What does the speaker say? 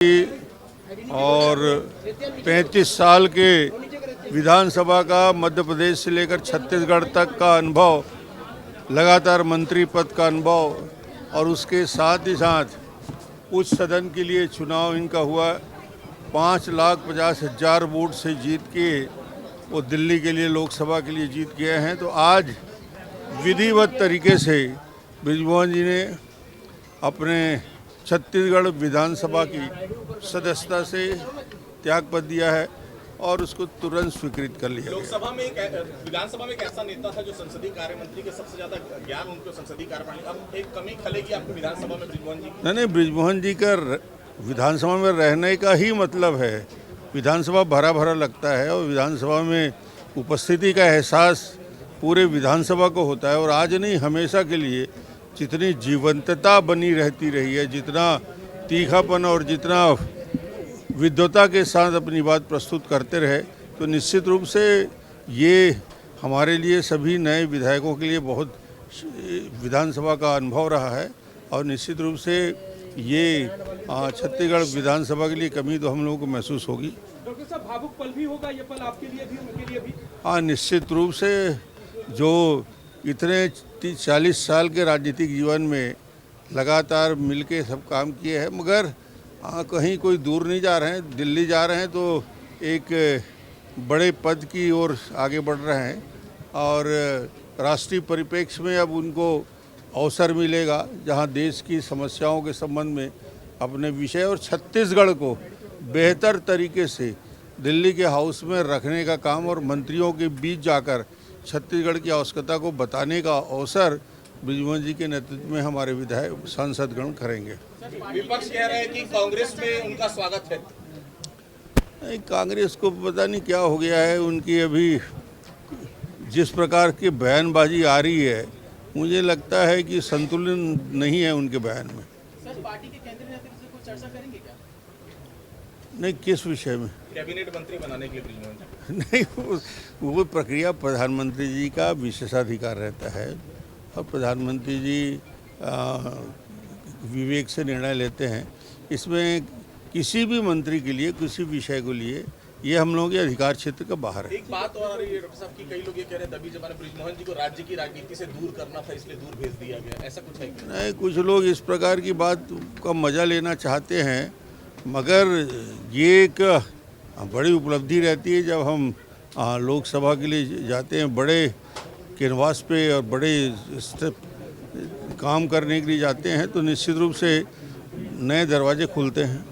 और 35 साल के विधानसभा का मध्य प्रदेश से लेकर छत्तीसगढ़ तक का अनुभव, लगातार मंत्री पद का अनुभव और उसके साथ ही साथ उच्च सदन के लिए चुनाव इनका हुआ 5,50,000 वोट से जीत के वो दिल्ली के लिए लोकसभा के लिए जीत गए हैं। तो आज विधिवत तरीके से बृजमोहन जी ने अपने छत्तीसगढ़ विधानसभा की सदस्यता से त्यागपत्र दिया है और उसको तुरंत स्वीकृत कर लिया। लोकसभा में विधानसभा में एक ऐसा नेता था जो संसदीय कार्य मंत्री के सबसे ज्यादा ज्ञान उनको संसदीय कार्यप्रणाली, अब एक कमी खलेगी आपको विधानसभा में बृजमोहन जी? नहीं, बृजमोहन जी का विधानसभा में रहने का ही मतलब है, विधानसभा भरा भरा लगता है और विधानसभा में उपस्थिति का एहसास पूरे विधानसभा को होता है। और आज नहीं, हमेशा के लिए जितनी जीवंतता बनी रहती रही है, जितना तीखापन और जितना विद्वता के साथ अपनी बात प्रस्तुत करते रहे, तो निश्चित रूप से ये हमारे लिए सभी नए विधायकों के लिए बहुत विधानसभा का अनुभव रहा है। और निश्चित रूप से ये छत्तीसगढ़ विधानसभा के लिए कमी तो हम लोगों को महसूस होगी। डॉक्टर साहब, भावुक पल भी होगा ये पल आपके लिए भी, उनके लिए भी? हाँ, निश्चित रूप से जो इतने 40 साल के राजनीतिक जीवन में लगातार मिलके सब काम किए हैं, मगर कहीं कोई दूर नहीं जा रहे हैं, दिल्ली जा रहे हैं तो एक बड़े पद की ओर आगे बढ़ रहे हैं और राष्ट्रीय परिप्रेक्ष्य में अब उनको अवसर मिलेगा जहां देश की समस्याओं के संबंध में अपने विषय और छत्तीसगढ़ को बेहतर तरीके से दिल्ली के हाउस में रखने का काम और मंत्रियों के बीच जाकर छत्तीसगढ़ की आवश्यकता को बताने का अवसर बृजमोहन जी के नेतृत्व में हमारे विधायक सांसदगण करेंगे। विपक्ष कह रहे हैं कि कांग्रेस में उनका स्वागत है। नहीं, कांग्रेस को पता नहीं क्या हो गया है, उनकी अभी जिस प्रकार की बयानबाजी आ रही है, मुझे लगता है कि संतुलन नहीं है उनके बयान में। सर, पार्टी के केंद्रीय नेतृत्व से कुछ चर्चा करेंगे क्या? नहीं, किस विषय में? कैबिनेट मंत्री बनाने के लिए बृजमोहन जी? नहीं, वो प्रक्रिया प्रधानमंत्री जी का विशेषाधिकार रहता है और प्रधानमंत्री जी विवेक से निर्णय लेते हैं। इसमें किसी भी मंत्री के लिए, किसी विषय को लिए, ये हम लोगों के अधिकार क्षेत्र का बाहर है। एक बात और आ रही है डॉक्टर साहब की, कई लोग ये कह रहे हैं दबी जमाने बृजमोहन जी को राज्य की राजनीति से दूर करना था, इसलिए दूर भेज दिया गया, ऐसा कुछ है क्या? नहीं, कुछ लोग इस प्रकार की बात का मजा लेना चाहते हैं, मगर ये एक बड़ी उपलब्धि रहती है जब हम लोकसभा के लिए जाते हैं, बड़े कैनवास पे और बड़े काम करने के लिए जाते हैं, तो निश्चित रूप से नए दरवाजे खुलते हैं।